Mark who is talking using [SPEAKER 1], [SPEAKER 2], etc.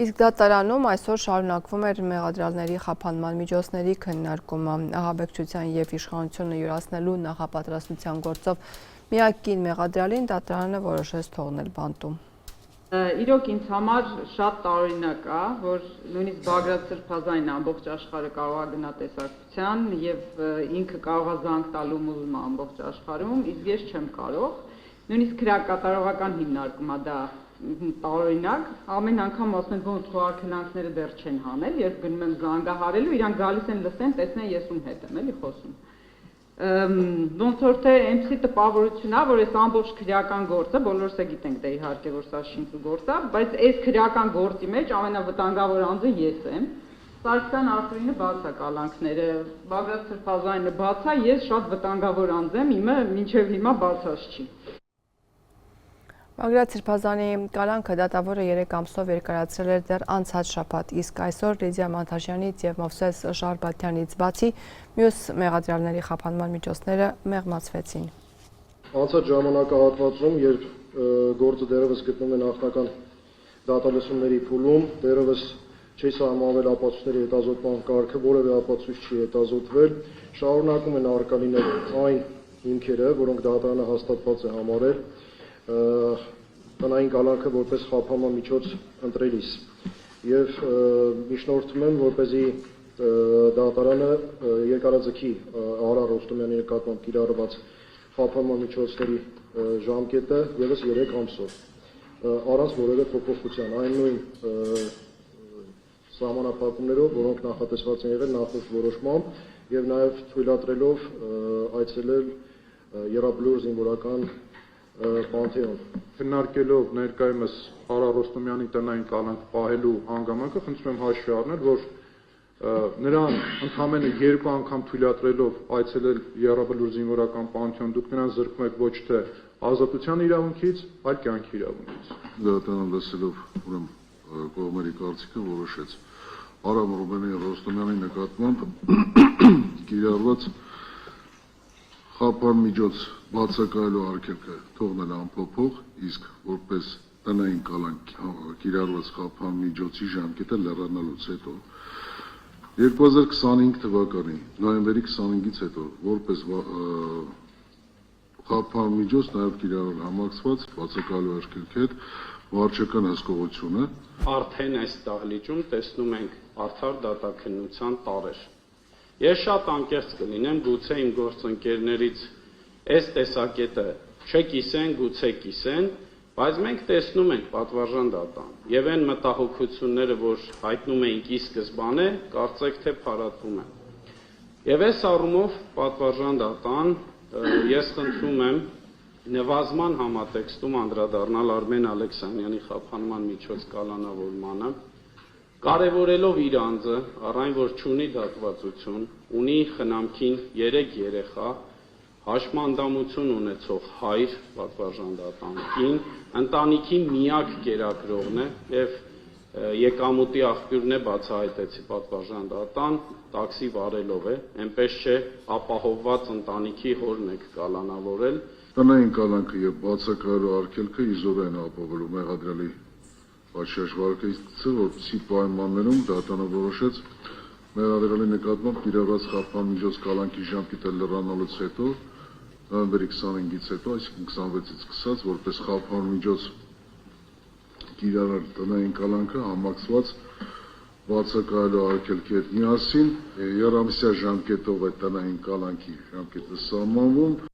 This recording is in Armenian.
[SPEAKER 1] Իսկ դատարանում այսօր շարունակվում էր մեղադրյալների խափանման միջոցների քննարկումը։ Ահաբեկչության և իշխանությունը յուրացնելու նախապատրաստության գործով միակ կին մեղադրյալին դատարանը որոշեց թողնել բանտում։
[SPEAKER 2] Իրոք ինձ համար շատ տարօրինակ է, որ նույնիսկ Բագրատ Սրբազանին ամբողջ աշխարհը կարող է գնա տեսակցության եւ ինքը կարող է զանգ տալ ու ուզում է ամբողջ աշխարհում, իսկ ես չեմ կարող։ Նույնիսկ քրեակատարողական հիմնարկում է դա տարօրինակ, ամեն անգամ ասում են ոնց խոհարքնանքները դեռ չեն հանել, երբ գնում եմ զանգահարելու, իրանք գալիս են լսեն, տեսնեն ես ում հետ եմ էլի խոսում։ Ոնց որ թե այնպիսի տպավորություն է, որ այս ամբողջ քրեական գործը, բոլորս է գիտենք դե իհարկե, որ սա շինծու գործ է, բայց այս քրեական գործի մեջ ամենավտանգավոր անձը ես եմ։ Սարգսյան Արթուրինը բաց է կալանքները, Բագրատ Սրբազանինը բաց է, ես շատ վտանգավոր անձ եմ, իմը մինչև հիմա բացած չի։
[SPEAKER 1] Բագրատ Սրբազանի կալանքը դատավորը 3 ամսով երկարացրել էր դեռ անցած շաբաթ, իսկ այսօր Լիդիա Մանթաշյանից և Մովսես Շարբաթյանից բացի մյուս մեղադրյալների խափանման միջոցները մեղմացվեցին։
[SPEAKER 3] Անցած ժամանակահատվածում, երբ գործը դեռևս գտնում է նախնական դատալսումների փուլում, դեռևս չի սահմանվել ապացույցների հետազոտման կարգը, որևէ ապացույց չի հետազոտվել, շարունակում են առկա լինել այն հիմքերը, որոնք դատարանը հաստատված է համարել տնային կալանքը որպես խափանման միջոց ընտրելիս եւ միջնորդում եմ, որպեսզի դատարանը երկարաձգի Արա Ռոստոմյանի նկատմամբ կիրառված խափանման միջոցների ժամկետը եւս 3 ամսով առանց որևէ փոփոխության, այն նույն սահմանափակումներով, որոնք նախատեսված են եղել նախորդ որոշմամբ եւ նաեւ թույլատրելով այցելել Եռաբլուր զինվորական Պանթեոն։
[SPEAKER 4] Քննարկելով ներկայումս Արա Ռոստոմյանի տնային կալանք պահելու հանգամանքը, խնդրում եմ հաշվի առնել, որ նրան ընդամենը 2 անգամ թույլատրելով այցելել Եռաբլուր զինվորական Պանթեոն, դուք նրան զրկում եք ոչ թե ազատության իրավունքից, այլ կյանքի իրավունքից։
[SPEAKER 5] Դատարանը լսելով ուրեմն կողմերի կարծիքը որոշեց Արա Ռոստոմյանի նկատմամբ կիրառված խափան միջոց բացակայելու արգելքը թողնել անփոփոխ, իսկ որպես տնային կալանք կիրառված խափան միջոցի ժամկետը լեռանալուց հետո 2025 թվականի նոյեմբերի 25-ից հետո որպես խափան միջոց նաև կիրառել համակցված բացակայելու արգելքի հետ վարչական հսկողությունը։
[SPEAKER 6] Արդեն այս դահլիճում տեսնում ենք արդար դատաքննության տարրեր։ Ես շատ անկեղծ կլինեմ, գուցե իմ գործընկերներից այս տեսակետը չկիսեն, գուցե կիսեն, բայց մենք տեսնում ենք պատվարժան դատան եւ այն մտահոգությունները, որ հայտնում էինք ի սկզբանե, կարծեք թե փարատվում են։ Եվ այս առումով պատվարժան դատան ես խնդրում եմ նվազման համատեքստում անդրադառնալ Արմեն Ալեքսանյանի խափանման միջոց կալանավորմանը, կարևորելով իր անձը, առայն որ չունի դատվածություն, ունի խնամքին 3 երեխա, հաշմանդամություն ունեցող հայր, պատվարժան դատանքին, ընտանիքի միակ կերակրողն է եւ եկամուտի աղբյուրն է բացահայտեցի պատվարժան դատան, տաքսի վարելով է, այնպես չէ ապահովված ընտանիքի հորն եք կալանավորել։
[SPEAKER 5] Տնային կալանքը եւ բացակայելու արգելքը իզոր են ապահովելու մեղադրյալի Պատշաճվարկը, որպեսզի պայմաններում դատարանը որոշեց մեղադրյալի նկատմամբ կիրառված խափան միջոց կալանքի ժամկետը լեռանալուց հետո նոյեմբերի 25-ից հետո, այսինքն 26-ից սկսած, որպես խափան միջոց կիրառել տնային կալանքը համակցված բացակայելու արգելքի հետ միասին, երամսյա ժամկետով է տնային կալանքի ժամկետը սահմանվում։